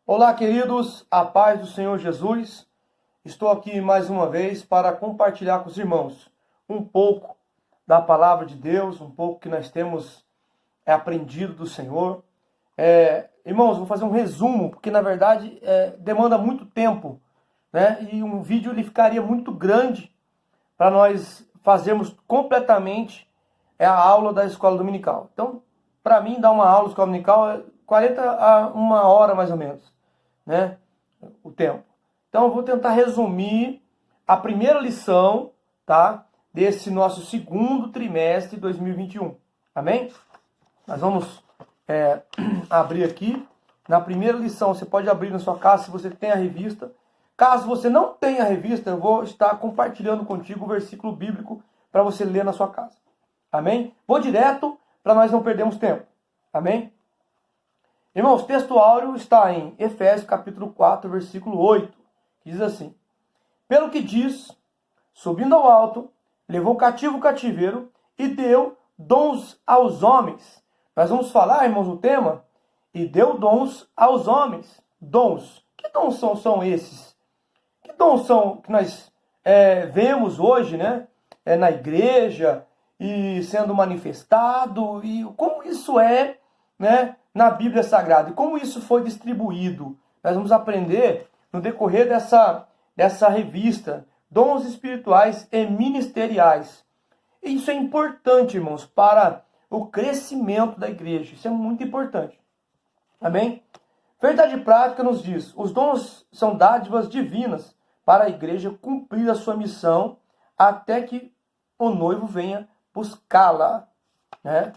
Olá, queridos, a paz do Senhor Jesus. Estou aqui mais uma vez para compartilhar com os irmãos um pouco da palavra de Deus, um pouco que nós temos aprendido do Senhor. Irmãos, vou fazer um resumo, porque na verdade demanda muito tempo, né? E um vídeo ele ficaria muito grande para nós fazermos completamente a aula da escola dominical. Então, para mim, dar uma aula da escola dominical é 40 a uma hora mais ou menos, né? O tempo. Então, eu vou tentar resumir a primeira lição, tá? Desse nosso segundo trimestre de 2021. Amém? Nós vamos abrir aqui. Na primeira lição, você pode abrir na sua casa se você tem a revista. Caso você não tenha a revista, eu vou estar compartilhando contigo o versículo bíblico para você ler na sua casa. Amém? Vou direto para nós não perdermos tempo. Amém? Irmãos, o texto áureo está em Efésios capítulo 4, versículo 8. Que diz assim: Pelo que diz, subindo ao alto, levou cativo o cativeiro e deu dons aos homens. Nós vamos falar, irmãos, o tema, e deu dons aos homens. Dons. Que dons são esses? Que dons são que nós vemos hoje, né? Na igreja e sendo manifestado, e como isso é, né, na Bíblia Sagrada, e como isso foi distribuído. Nós vamos aprender no decorrer dessa revista, Dons Espirituais e Ministeriais. E isso é importante, irmãos, para o crescimento da igreja. Isso é muito importante. Amém? Verdade prática nos diz: os dons são dádivas divinas para a igreja cumprir a sua missão até que o noivo venha buscá-la, né?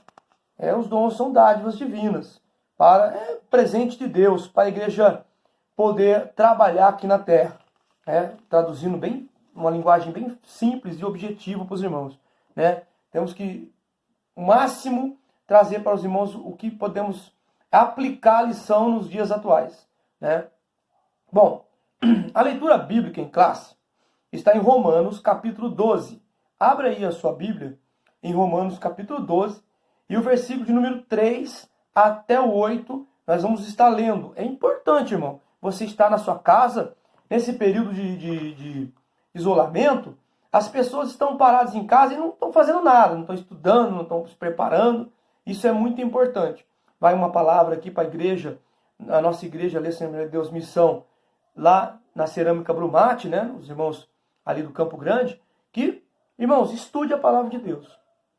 Os dons são dádivas divinas para presente de Deus, para a igreja poder trabalhar aqui na terra, traduzindo bem uma linguagem bem simples e objetiva para os irmãos, né? Temos que o máximo trazer para os irmãos o que podemos aplicar a lição nos dias atuais, né? Bom, a leitura bíblica em classe está em Romanos capítulo 12. Abra aí a sua Bíblia em Romanos capítulo 12 e o versículo de número 3 até o 8 nós vamos estar lendo. É importante, irmão, você estar na sua casa nesse período de isolamento. As pessoas estão paradas em casa e não estão fazendo nada, não estão estudando, não estão se preparando. Isso é muito importante. Vai uma palavra aqui para a igreja, a nossa igreja, Assembleia de Deus Missão, lá na Cerâmica Brumate, né? Os irmãos ali do Campo Grande, que, irmãos, estude a palavra de Deus.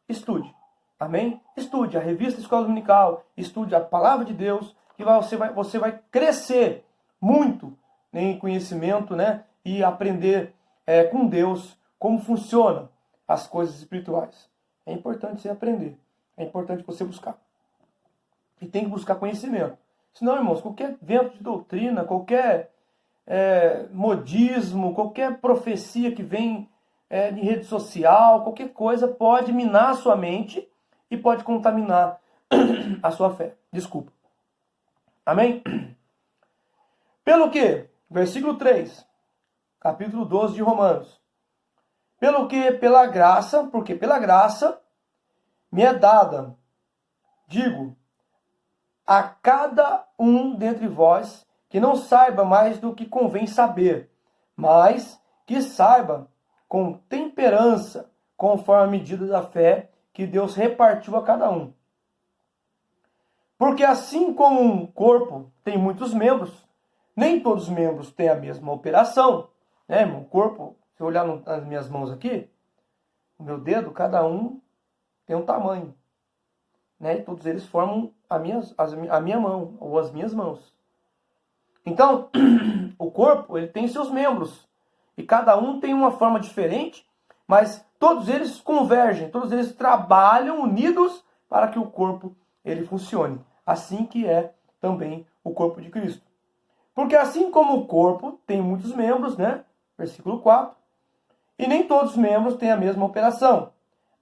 Estude. Amém? Estude a revista Escola Dominical, estude a palavra de Deus, que você vai crescer muito em conhecimento, né? E aprender com Deus como funcionam as coisas espirituais. É importante você aprender. É importante você buscar. E tem que buscar conhecimento. Senão, irmãos, qualquer vento de doutrina, qualquer modismo, qualquer profecia que vem de rede social, qualquer coisa pode minar a sua mente e pode contaminar a sua fé. Desculpa. Amém? Pelo que? Versículo 3, capítulo 12 de Romanos. Pelo que? Pela graça, porque pela graça me é dada, digo, a cada um dentre vós que não saiba mais do que convém saber, mas que saiba com temperança, conforme a medida da fé que Deus repartiu a cada um. Porque assim como um corpo tem muitos membros, nem todos os membros têm a mesma operação, né, irmão? O corpo, se eu olhar nas minhas mãos aqui, o meu dedo, cada um tem um tamanho, né? E todos eles formam a minha mão, ou as minhas mãos. Então, o corpo, ele tem seus membros, e cada um tem uma forma diferente, mas todos eles convergem, todos eles trabalham unidos para que o corpo ele funcione. Assim que é também o corpo de Cristo. Porque assim como o corpo tem muitos membros, né? Versículo 4, e nem todos os membros têm a mesma operação.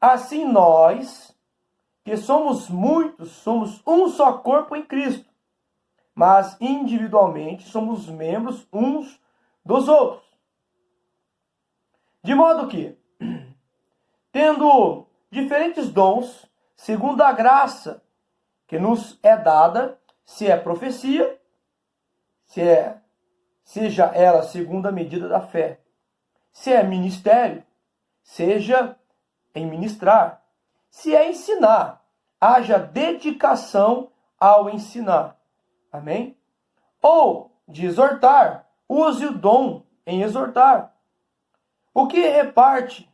Assim nós, que somos muitos, somos um só corpo em Cristo, mas individualmente somos membros uns dos outros. De modo que, tendo diferentes dons, segundo a graça que nos é dada, se é profecia, seja ela segundo a medida da fé. Se é ministério, seja em ministrar. Se é ensinar, haja dedicação ao ensinar. Amém? Ou de exortar, use o dom em exortar. O que reparte,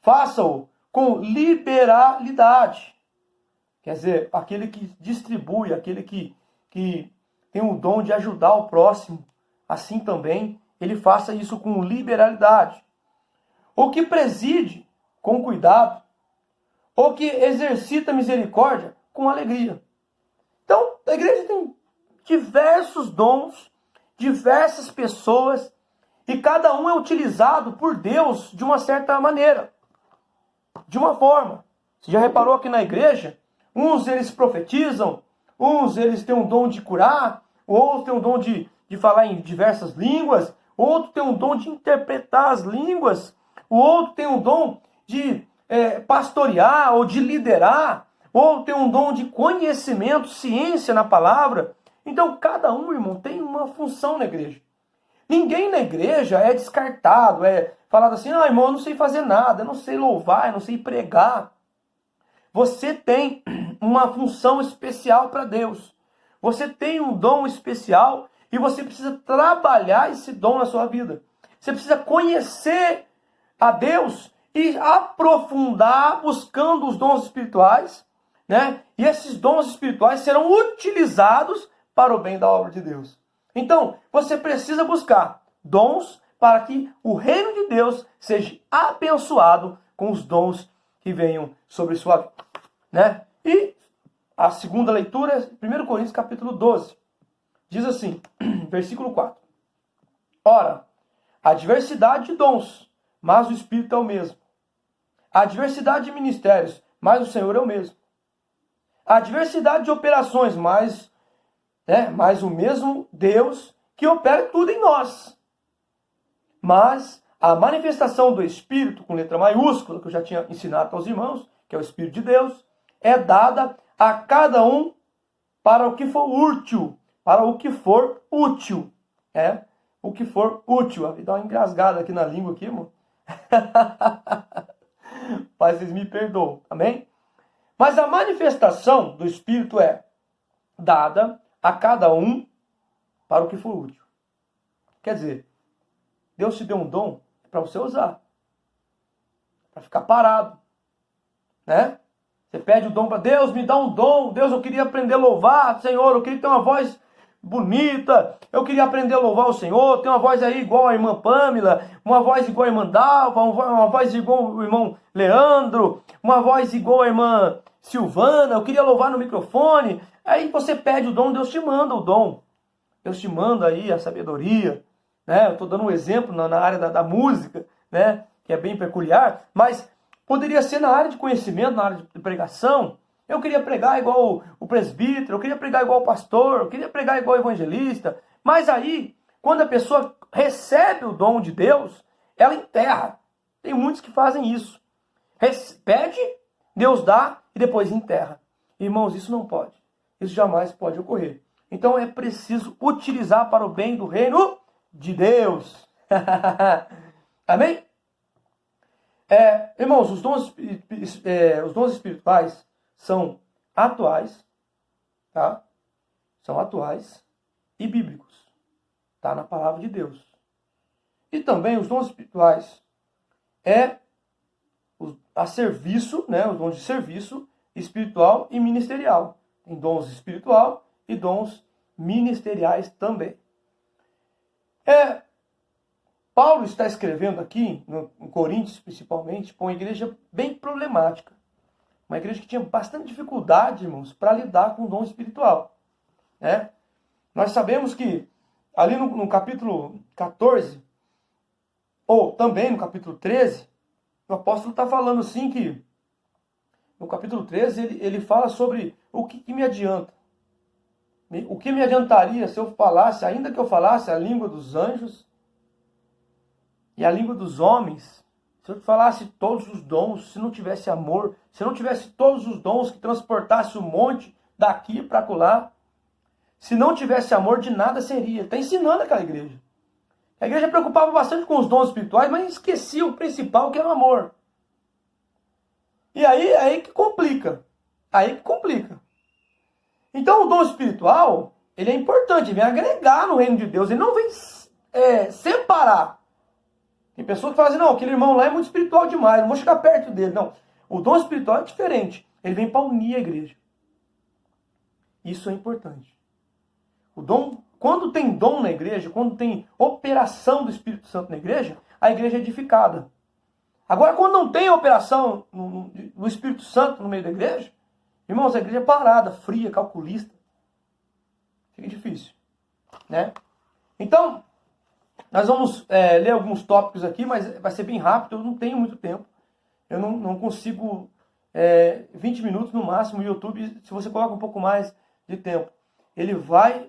faça-o com liberalidade. Quer dizer, aquele que distribui, aquele que tem o dom de ajudar o próximo, assim também ele faça isso com liberalidade. O que preside com cuidado, o que exercita misericórdia com alegria. Então, a igreja tem diversos dons, diversas pessoas, e cada um é utilizado por Deus de uma certa maneira, de uma forma. Você já reparou aqui na igreja? Uns eles profetizam, uns eles têm um dom de curar, outros têm um dom de falar em diversas línguas, outro tem um dom de interpretar as línguas, o outro tem um dom de pastorear ou de liderar, ou tem um dom de conhecimento, ciência na palavra. Então, cada um, irmão, tem uma função na igreja. Ninguém na igreja é descartado, é falado assim, irmão, eu não sei fazer nada, eu não sei louvar, eu não sei pregar. Você tem uma função especial para Deus. Você tem um dom especial e você precisa trabalhar esse dom na sua vida. Você precisa conhecer a Deus e aprofundar buscando os dons espirituais, né? E esses dons espirituais serão utilizados para o bem da obra de Deus. Então, você precisa buscar dons para que o reino de Deus seja abençoado com os dons que venham sobre sua vida, né? E a segunda leitura é 1 Coríntios capítulo 12. Diz assim, versículo 4. Ora, há diversidade de dons, mas o Espírito é o mesmo. Há diversidade de ministérios, mas o Senhor é o mesmo. Há diversidade de operações, mas o mesmo Deus que opera tudo em nós. Mas a manifestação do Espírito, com letra maiúscula, que eu já tinha ensinado aos irmãos, que é o Espírito de Deus, é dada a cada um para o que for útil. Para o que for útil. O que for útil. Dá uma engasgada aqui na língua, aqui, irmão. Pai, vocês me perdoam. Amém? Mas a manifestação do Espírito é dada a cada um para o que for útil. Quer dizer, Deus te deu um dom para você usar. Para ficar parado. Né? Você pede o dom para Deus, me dá um dom. Deus, eu queria aprender a louvar. Senhor, eu queria ter uma voz bonita. Eu queria aprender a louvar o Senhor. Ter uma voz aí igual a irmã Pâmela. Uma voz igual a irmã Dalva. Uma voz igual o irmão Leandro. Uma voz igual a irmã Silvana. Eu queria louvar no microfone. Aí você pede o dom, Deus te manda o dom. Deus te manda aí a sabedoria. Né? Eu estou dando um exemplo na área da música, né? Que é bem peculiar. Mas poderia ser na área de conhecimento, na área de pregação. Eu queria pregar igual o presbítero, eu queria pregar igual o pastor, eu queria pregar igual o evangelista. Mas aí, quando a pessoa recebe o dom de Deus, ela enterra. Tem muitos que fazem isso. Pede, Deus dá e depois enterra. Irmãos, isso não pode. Isso jamais pode ocorrer. Então é preciso utilizar para o bem do reino de Deus. Amém? Irmãos, os dons espirituais são atuais, tá? São atuais e bíblicos, tá? Na palavra de Deus. E também os dons espirituais a serviço, né? Os dons de serviço espiritual e ministerial. Tem dons espiritual e dons ministeriais também. Paulo está escrevendo aqui, em Coríntios principalmente, para uma igreja bem problemática. Uma igreja que tinha bastante dificuldade, irmãos, para lidar com o dom espiritual. Né? Nós sabemos que ali no capítulo 14, ou também no capítulo 13, o apóstolo está falando assim que, no capítulo 13, ele fala sobre o que me adianta. O que me adiantaria se eu falasse, ainda que eu falasse a língua dos anjos e a língua dos homens, se eu falasse todos os dons, se não tivesse amor, se não tivesse todos os dons que transportasse o monte daqui para acolá, Se não tivesse amor, de nada seria. Está ensinando aquela igreja. A igreja preocupava bastante com os dons espirituais, mas esquecia o principal, que era o amor. E aí que complica. Aí que complica. Então o dom espiritual, ele é importante, ele vem agregar no reino de Deus. Ele não vem separar. Tem pessoas que falam assim, não, aquele irmão lá é muito espiritual demais, não vou chegar perto dele. Não, o dom espiritual é diferente. Ele vem para unir a igreja. Isso é importante. O dom, quando tem dom na igreja, quando tem operação do Espírito Santo na igreja, a igreja é edificada. Agora, quando não tem operação do Espírito Santo no meio da igreja, irmãos, a igreja é parada, fria, calculista. Fica difícil, né? Então, nós vamos ler alguns tópicos aqui, mas vai ser bem rápido, eu não tenho muito tempo. Eu não consigo 20 minutos no máximo. O YouTube, se você coloca um pouco mais de tempo, ele vai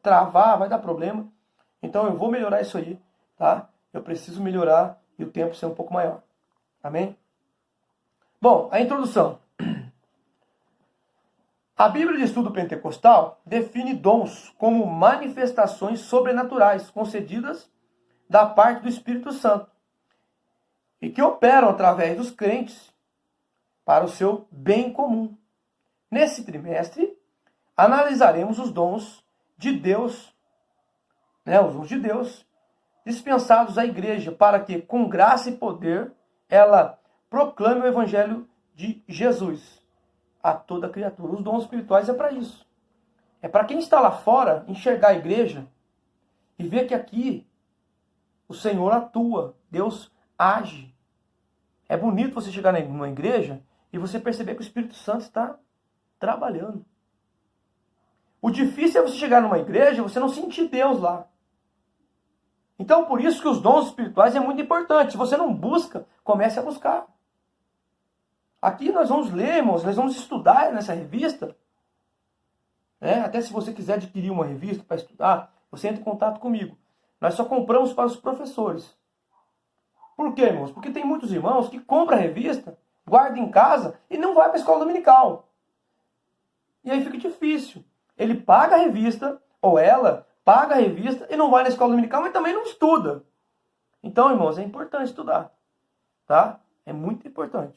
travar, vai dar problema. Então eu vou melhorar isso aí, tá? Eu preciso melhorar e o tempo ser um pouco maior. Amém? Bom, a introdução. A Bíblia de Estudo Pentecostal define dons como manifestações sobrenaturais concedidas da parte do Espírito Santo e que operam através dos crentes para o seu bem comum. Nesse trimestre, analisaremos os dons de Deus, os dons de Deus, dispensados à igreja para que, com graça e poder, ela proclame o Evangelho de Jesus a toda criatura. Os dons espirituais é para isso. É para quem está lá fora enxergar a igreja e ver que aqui o Senhor atua, Deus age. É bonito você chegar numa igreja e você perceber que o Espírito Santo está trabalhando. O difícil é você chegar numa igreja e você não sentir Deus lá. Então, por isso que os dons espirituais é muito importante. Se você não busca, comece a buscar. Aqui nós vamos ler, irmãos, nós vamos estudar nessa revista. Até se você quiser adquirir uma revista para estudar, você entra em contato comigo. Nós só compramos para os professores. Por quê, irmãos? Porque tem muitos irmãos que compram a revista, guardam em casa e não vai para a escola dominical. E aí fica difícil. Ele paga a revista, ou ela paga a revista e não vai na escola dominical, mas também não estuda. Então, irmãos, é importante estudar. Tá? É muito importante.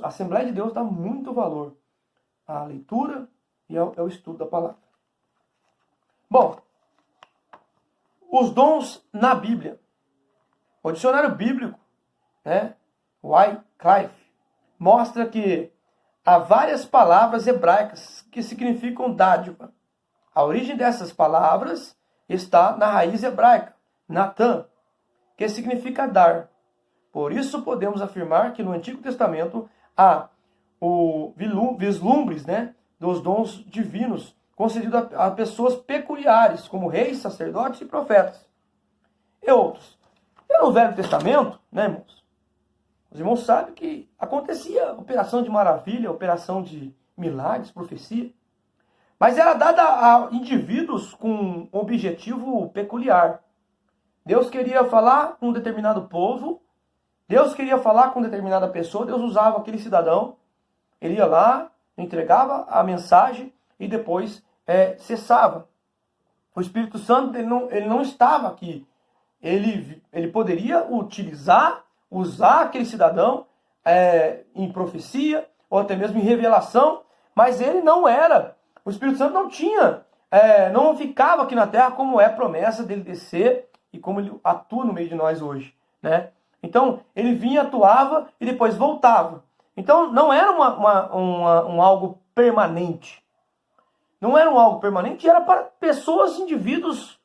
A Assembleia de Deus dá muito valor à leitura e ao estudo da palavra. Bom, os dons na Bíblia. O dicionário bíblico, Wycliffe, mostra que há várias palavras hebraicas que significam dádiva. A origem dessas palavras está na raiz hebraica, Natan, que significa dar. Por isso podemos afirmar que no Antigo Testamento há vislumbres dos dons divinos concedidos a pessoas peculiares, como reis, sacerdotes e profetas. E outros. E no Velho Testamento, irmãos? Os irmãos sabem que acontecia operação de maravilha, operação de milagres, profecia. Mas era dada a indivíduos com um objetivo peculiar. Deus queria falar com um determinado povo, Deus queria falar com determinada pessoa, Deus usava aquele cidadão, ele ia lá, entregava a mensagem e depois cessava. O Espírito Santo ele não estava aqui. Ele poderia usar aquele cidadão em profecia, ou até mesmo em revelação, mas ele não era. O Espírito Santo não tinha, não ficava aqui na terra como é promessa dele descer e como ele atua no meio de nós hoje, Então, ele vinha, atuava e depois voltava. Então, não era um algo permanente. Não era um algo permanente, era para pessoas, indivíduos,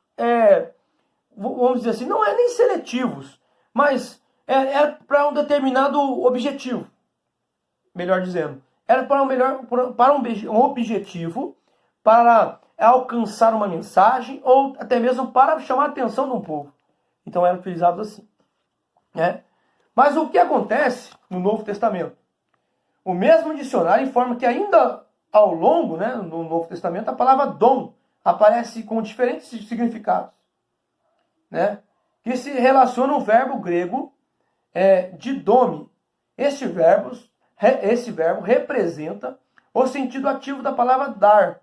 vamos dizer assim, não é nem seletivos, mas era para um determinado objetivo. Melhor dizendo. Era para um objetivo, para alcançar uma mensagem, ou até mesmo para chamar a atenção de um povo. Então, era utilizado assim. Mas o que acontece no Novo Testamento? O mesmo dicionário informa que ainda ao longo, no Novo Testamento, a palavra dom aparece com diferentes significados, que se relaciona ao verbo grego didome. Esse verbo representa o sentido ativo da palavra dar.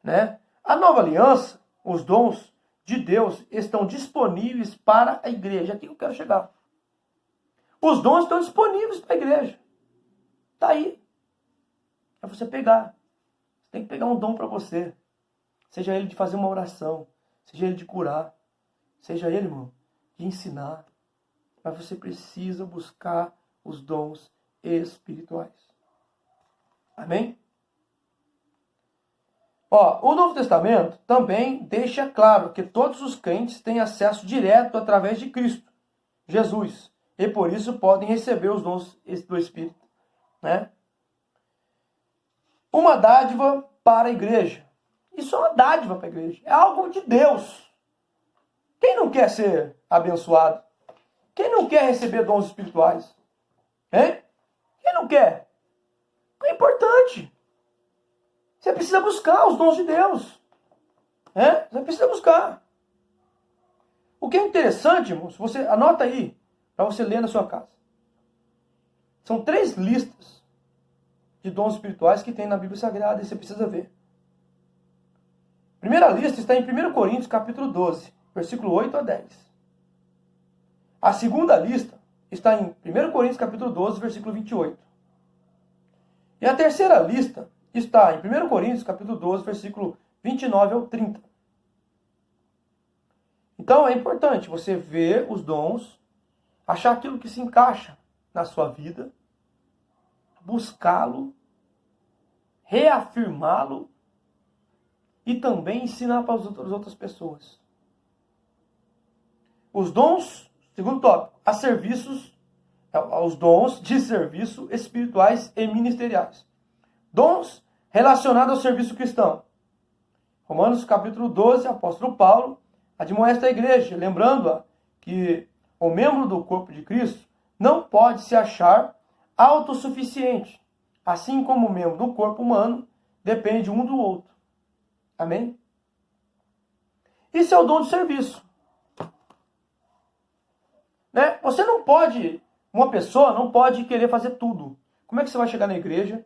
né? A nova aliança, os dons de Deus estão disponíveis para a igreja. Aqui que eu quero chegar. Os dons estão disponíveis para a igreja. Está aí. É você pegar. Você tem que pegar um dom para você. Seja ele de fazer uma oração. Seja ele de curar. Seja ele, irmão, de ensinar. Mas você precisa buscar os dons espirituais. Amém? Ó, o Novo Testamento também deixa claro que todos os crentes têm acesso direto através de Cristo, Jesus. E por isso podem receber os dons do Espírito, né? Uma dádiva para a igreja. Isso é uma dádiva para a igreja. É algo de Deus. Quem não quer ser abençoado? Quem não quer receber dons espirituais? Hein? Quem não quer? É importante. Você precisa buscar os dons de Deus. Você precisa buscar. O que é interessante, irmãos, você anota aí, para você ler na sua casa. São 3 listas de dons espirituais que tem na Bíblia Sagrada e você precisa ver. A primeira lista está em 1 Coríntios, capítulo 12, versículo 8 a 10. A segunda lista está em 1 Coríntios, capítulo 12, versículo 28. E a terceira lista está em 1 Coríntios, capítulo 12, versículo 29 ao 30. Então é importante você ver os dons, achar aquilo que se encaixa na sua vida, buscá-lo, reafirmá-lo e também ensinar para as outras pessoas. Os dons, segundo tópico, os dons de serviço espirituais e ministeriais. Dons relacionados ao serviço cristão. Romanos capítulo 12, apóstolo Paulo admoesta a igreja, lembrando-a que o membro do corpo de Cristo não pode se achar autossuficiente, assim como o membro do corpo humano depende um do outro. Amém? Isso é o dom de serviço. Né? Uma pessoa não pode querer fazer tudo. Como é que você vai chegar na igreja?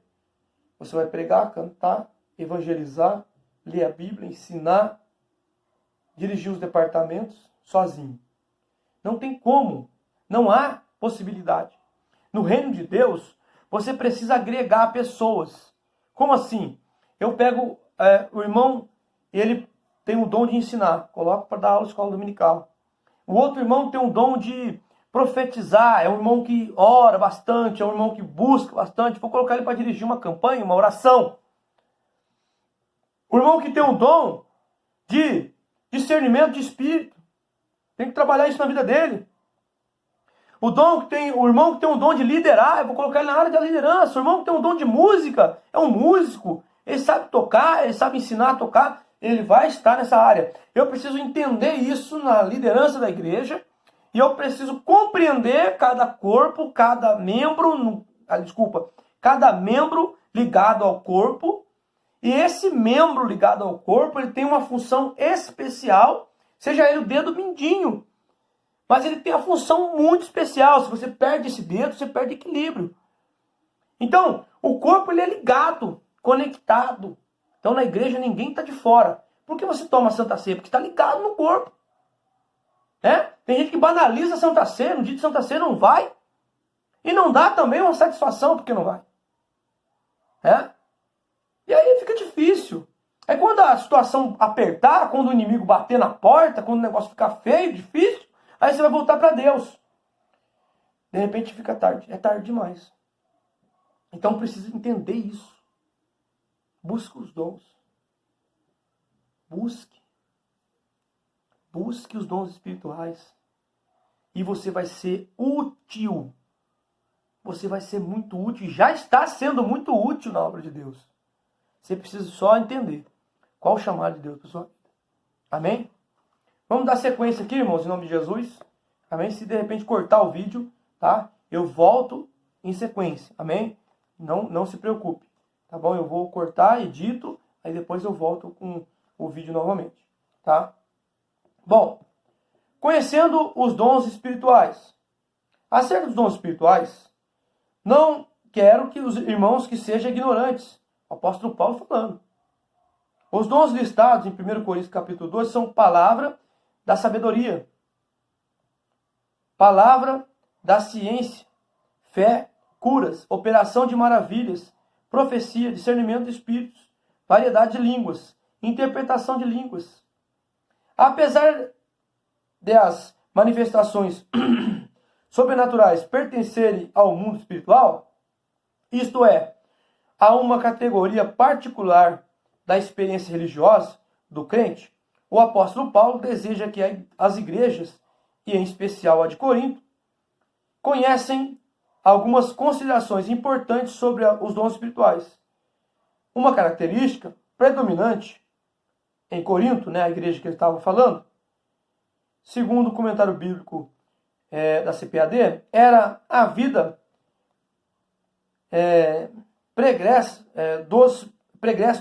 Você vai pregar, cantar, evangelizar, ler a Bíblia, ensinar, dirigir os departamentos sozinho. Não tem como. Não há possibilidade. No reino de Deus, você precisa agregar pessoas. Como assim? Eu pego o irmão, ele tem o dom de ensinar. Coloco para dar aula na escola dominical. O outro irmão tem o dom de profetizar. É um irmão que ora bastante. É um irmão que busca bastante. Vou colocar ele para dirigir uma campanha, uma oração. O irmão que tem o dom de discernimento de espírito. Tem que trabalhar isso na vida dele. O irmão que tem o dom de liderar, eu vou colocar ele na área da liderança. O irmão que tem o dom de música, é um músico. Ele sabe tocar, ele sabe ensinar a tocar. Ele vai estar nessa área. Eu preciso entender isso na liderança da igreja. E eu preciso compreender cada corpo, cada membro ligado ao corpo. E esse membro ligado ao corpo, ele tem uma função especial, seja ele o dedo mindinho. Mas ele tem a função muito especial. Se você perde esse dedo, você perde equilíbrio. Então, o corpo ele é ligado, conectado. Então, na igreja, ninguém está de fora. Por que você toma Santa Ceia? Porque está ligado no corpo. Tem gente que banaliza a Santa Ceia, no dia de Santa Ceia não vai. E não dá também uma satisfação porque não vai. E aí fica difícil. Aí quando a situação apertar, quando o inimigo bater na porta, quando o negócio ficar feio, difícil, aí você vai voltar para Deus. De repente fica tarde. É tarde demais. Então precisa entender isso. Busque os dons. Busque os dons espirituais. E você vai ser útil. Você vai ser muito útil. Já está sendo muito útil na obra de Deus. Você precisa só entender qual o chamado de Deus para sua vida. Amém? Vamos dar sequência aqui, irmãos, em nome de Jesus. Amém? Se de repente cortar o vídeo, tá? Eu volto em sequência. Amém? Não se preocupe. Tá bom? Eu vou cortar, edito, aí depois eu volto com o vídeo novamente. Tá? Bom, conhecendo os dons espirituais. Acerca dos dons espirituais, não quero que os irmãos que sejam ignorantes. O apóstolo Paulo falando. Os dons listados em 1 Coríntios capítulo 2 são palavra da sabedoria, palavra da ciência, fé, curas, operação de maravilhas, profecia, discernimento de espíritos, variedade de línguas, interpretação de línguas. Apesar das manifestações sobrenaturais pertencerem ao mundo espiritual, isto é, a uma categoria particular da experiência religiosa do crente, o apóstolo Paulo deseja que as igrejas, e em especial a de Corinto, conhecem algumas considerações importantes sobre os dons espirituais. Uma característica predominante em Corinto, a igreja que ele estava falando, segundo o comentário bíblico da CPAD, era a vida pregressa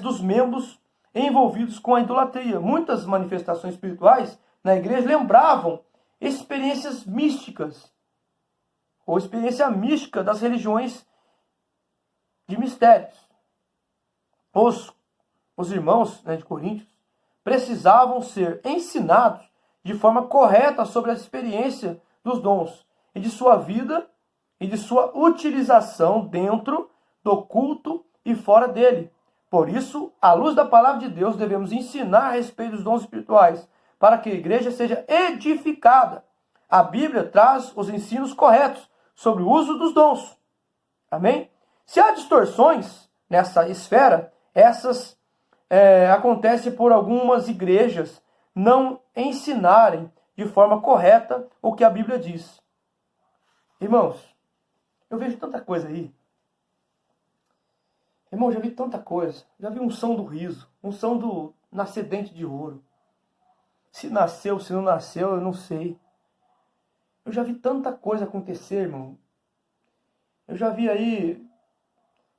dos membros envolvidos com a idolatria. Muitas manifestações espirituais na igreja lembravam experiências místicas, ou experiência mística das religiões de mistérios. Os irmãos de Coríntios precisavam ser ensinados de forma correta sobre a experiência dos dons e de sua vida e de sua utilização dentro do culto e fora dele. Por isso, à luz da palavra de Deus, devemos ensinar a respeito dos dons espirituais, para que a igreja seja edificada. A Bíblia traz os ensinos corretos sobre o uso dos dons. Amém? Se há distorções nessa esfera, essas acontecem por algumas igrejas não ensinarem de forma correta o que a Bíblia diz. Irmãos, eu vejo tanta coisa aí. Irmão, já vi tanta coisa. Já vi unção do riso, unção do nascedente de ouro. Se nasceu, se não nasceu, eu não sei. Eu já vi tanta coisa acontecer, irmão. Eu já vi aí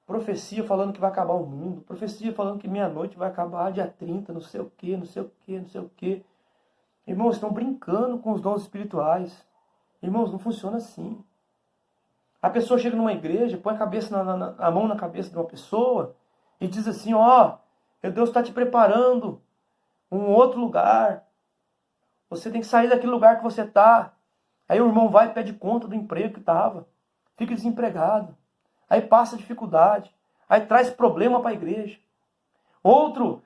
profecia falando que vai acabar o mundo. Profecia falando que meia-noite vai acabar dia 30, não sei o quê, não sei o quê, não sei o quê. Irmãos, estão brincando com os dons espirituais. Irmãos, não funciona assim. A pessoa chega numa igreja, põe a mão na cabeça de uma pessoa e diz assim, Deus está te preparando um outro lugar. Você tem que sair daquele lugar que você está. Aí o irmão vai e pede conta do emprego que estava. Fica desempregado. Aí passa dificuldade. Aí traz problema para a igreja. Outro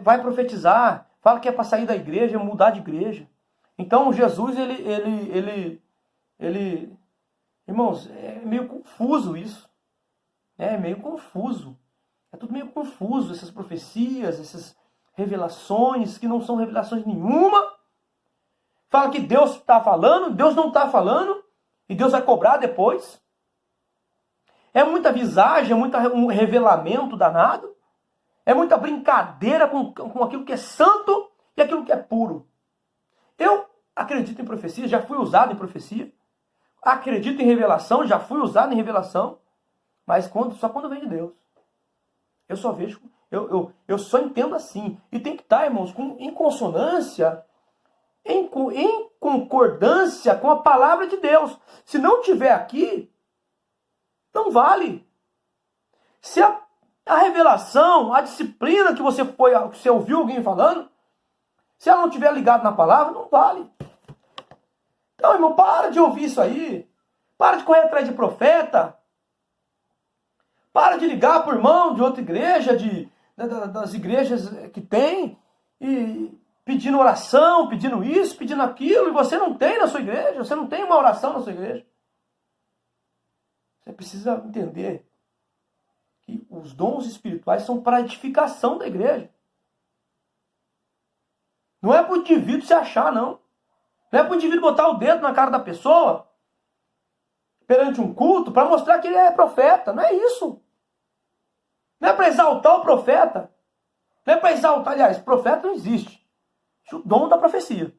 vai profetizar. Fala que é para sair da igreja, mudar de igreja. Então Jesus, irmãos, é meio confuso isso. É meio confuso. É tudo meio confuso. Essas profecias, essas revelações, que não são revelações nenhuma. Fala que Deus está falando, Deus não está falando, e Deus vai cobrar depois. É muita visagem, é muito revelamento danado. É muita brincadeira com aquilo que é santo e aquilo que é puro. Eu acredito em profecia, já fui usado em profecia. Acredito em revelação, já fui usado em revelação. Mas só quando vem de Deus. Eu só vejo, eu só entendo assim. E tem que estar, irmãos, em consonância, em concordância com a palavra de Deus. Se não tiver aqui, não vale. Se a revelação, a disciplina que você ouviu alguém falando, se ela não estiver ligada na palavra, não vale. Então, irmão, para de ouvir isso aí. Para de correr atrás de profeta. Para de ligar para o irmão de outra igreja, das igrejas que tem, e pedindo oração, pedindo isso, pedindo aquilo, e você não tem na sua igreja, você não tem uma oração na sua igreja. Você precisa entender que os dons espirituais são para a edificação da igreja. Não é para o indivíduo se achar, não. Não é para o indivíduo botar o dedo na cara da pessoa perante um culto para mostrar que ele é profeta. Não é isso. Não é para exaltar o profeta. Não é para exaltar, aliás, profeta não existe. O dom da profecia.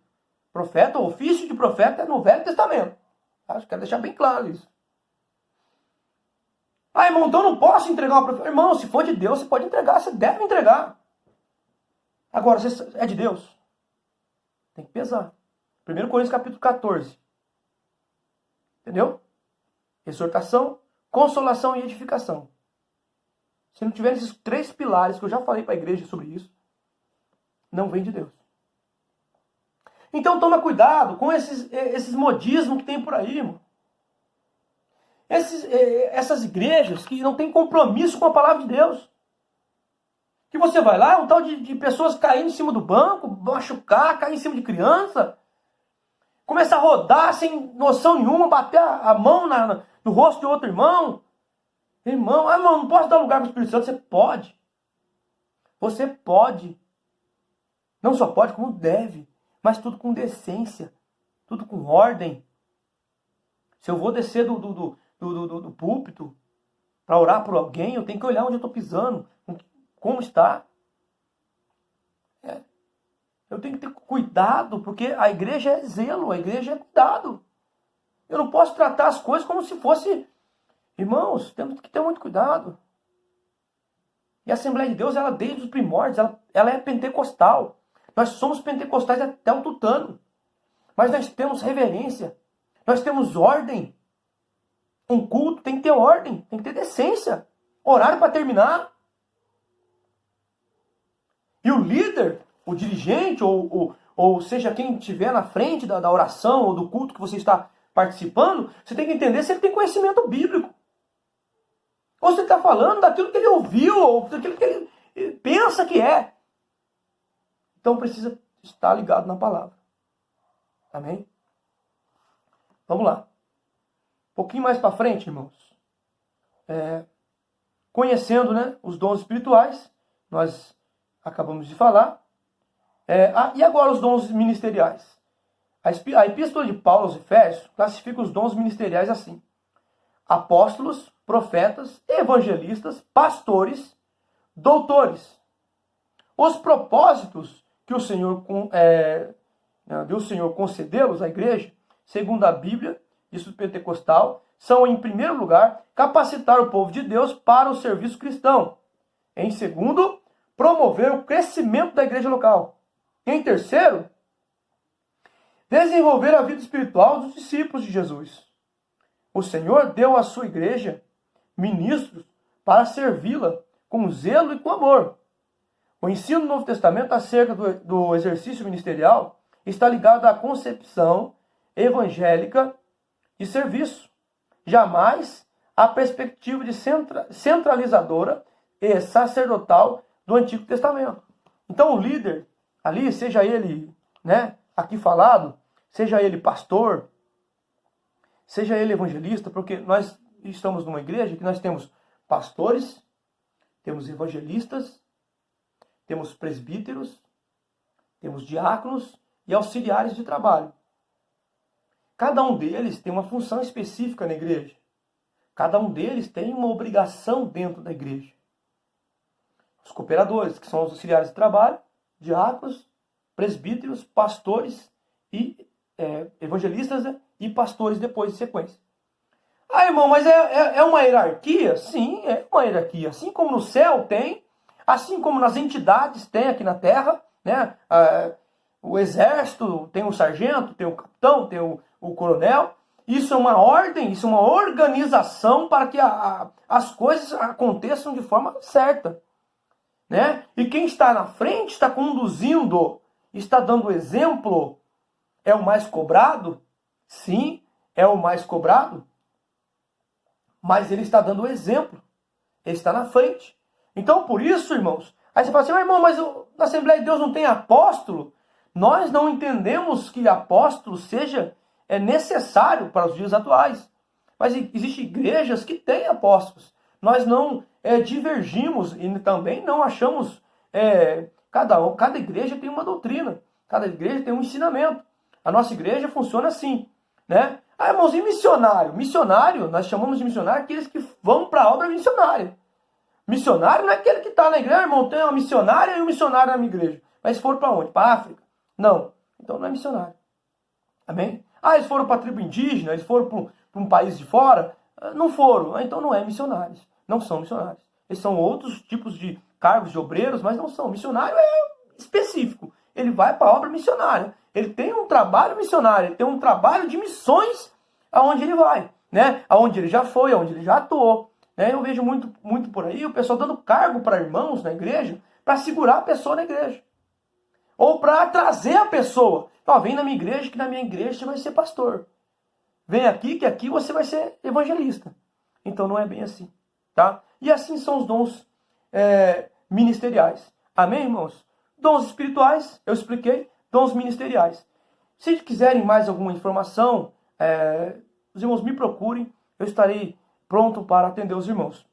Profeta, o ofício de profeta é no Velho Testamento. Acho que quero deixar bem claro isso. Irmão, então eu não posso entregar uma profecia. Irmão, se for de Deus, você pode entregar, você deve entregar. Agora, se é de Deus, tem que pesar. 1 Coríntios capítulo 14. Entendeu? Exortação, consolação e edificação. Se não tiver esses 3 pilares, que eu já falei para a igreja sobre isso, não vem de Deus. Então toma cuidado com esses modismos que tem por aí, irmão. Essas igrejas que não têm compromisso com a palavra de Deus. Que você vai lá, um tal de pessoas caindo em cima do banco, machucar, cair em cima de criança, começa a rodar sem noção nenhuma, bater a mão no rosto de outro irmão. Irmão, não posso dar lugar para o Espírito Santo. Você pode. Você pode. Não só pode, como deve. Mas tudo com decência. Tudo com ordem. Se eu vou descer do púlpito para orar por alguém, eu tenho que olhar onde eu estou pisando. Como está. Eu tenho que ter cuidado, porque a igreja é zelo, a igreja é cuidado. Eu não posso tratar as coisas como se fosse... Irmãos, temos que ter muito cuidado. E a Assembleia de Deus, ela desde os primórdios, ela é pentecostal. Nós somos pentecostais até o tutano. Mas nós temos reverência. Nós temos ordem. Um culto tem que ter ordem, tem que ter decência. Horário para terminar. E o líder, o dirigente, ou seja, quem estiver na frente da oração ou do culto que você está participando, você tem que entender se ele tem conhecimento bíblico. Ou se ele está falando daquilo que ele ouviu, ou daquilo que ele pensa que é. Então precisa estar ligado na palavra. Amém? Vamos lá. Um pouquinho mais para frente, irmãos. Conhecendo, né, os dons espirituais, nós acabamos de falar. E agora os dons ministeriais. A epístola de Paulo aos Efésios classifica os dons ministeriais assim: apóstolos, profetas, evangelistas, pastores, doutores. Os propósitos que o Senhor concedeu-los à igreja, segundo a Bíblia, isso pentecostal, são, em primeiro lugar, capacitar o povo de Deus para o serviço cristão. Em segundo, promover o crescimento da igreja local. Em terceiro, desenvolver a vida espiritual dos discípulos de Jesus. O Senhor deu à sua igreja ministros para servi-la com zelo e com amor. O ensino do Novo Testamento acerca do exercício ministerial está ligado à concepção evangélica de serviço, jamais à perspectiva de centralizadora e sacerdotal do Antigo Testamento. Então o líder ali, seja ele, né, aqui falado, seja ele pastor, seja ele evangelista, porque nós estamos numa igreja que nós temos pastores, temos evangelistas, temos presbíteros, temos diáconos e auxiliares de trabalho. Cada um deles tem uma função específica na igreja. Cada um deles tem uma obrigação dentro da igreja. Os cooperadores, que são os auxiliares de trabalho, diáconos, presbíteros, pastores e evangelistas, né? E pastores depois de sequência. Irmão, mas é uma hierarquia? Sim, é uma hierarquia. Assim como no céu tem, assim como nas entidades tem aqui na terra, né? O exército tem o sargento, tem o capitão, tem o coronel. Isso é uma ordem, isso é uma organização para que as coisas aconteçam de forma certa. Né? E quem está na frente, está conduzindo, está dando exemplo, é o mais cobrado? Sim, é o mais cobrado. Mas ele está dando exemplo. Ele está na frente. Então, por isso, irmãos, aí você fala assim, irmão, mas na Assembleia de Deus não tem apóstolo? Nós não entendemos que apóstolo seja necessário para os dias atuais. Mas existem igrejas que têm apóstolos. Nós não divergimos e também não achamos... Cada igreja tem uma doutrina. Cada igreja tem um ensinamento. A nossa igreja funciona assim. Né? Irmãos, e missionário? Missionário, nós chamamos de missionário aqueles que vão para a obra missionária. Missionário não é aquele que está na igreja, irmão, tem uma missionária e um missionário na minha igreja. Mas foram para onde? Para a África? Não. Então não é missionário. Amém? Eles foram para a tribo indígena, eles foram para um país de fora? Não foram. Então não é missionários. Não são missionários. Eles são outros tipos de cargos de obreiros, mas não são. Missionário é específico. Ele vai para a obra missionária. Ele tem um trabalho missionário, ele tem um trabalho de missões aonde ele vai, né? Aonde ele já foi, aonde ele já atuou. Né? Eu vejo muito por aí o pessoal dando cargo para irmãos na igreja para segurar a pessoa na igreja. Ou para trazer a pessoa. Ó, vem na minha igreja, que na minha igreja você vai ser pastor. Vem aqui, que aqui você vai ser evangelista. Então não é bem assim, tá? E assim são os dons ministeriais. Amém, irmãos? Dons espirituais, eu expliquei. Dons ministeriais. Se quiserem mais alguma informação, os irmãos me procurem. Eu estarei pronto para atender os irmãos.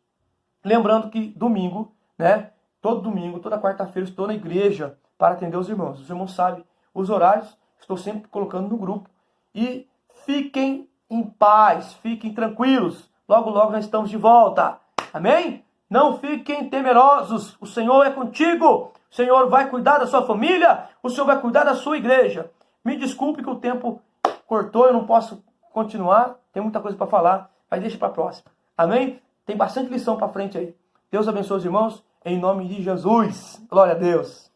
Lembrando que domingo, né? Todo domingo, toda quarta-feira, estou na igreja para atender os irmãos. Os irmãos sabem os horários, estou sempre colocando no grupo. E fiquem em paz, fiquem tranquilos. Logo, logo nós estamos de volta. Amém? Não fiquem temerosos. O Senhor é contigo. O Senhor vai cuidar da sua família. O Senhor vai cuidar da sua igreja. Me desculpe que o tempo cortou, eu não posso continuar. Tem muita coisa para falar, mas deixa para a próxima. Amém? Tem bastante lição para frente aí. Deus abençoe os irmãos. Em nome de Jesus. Glória a Deus.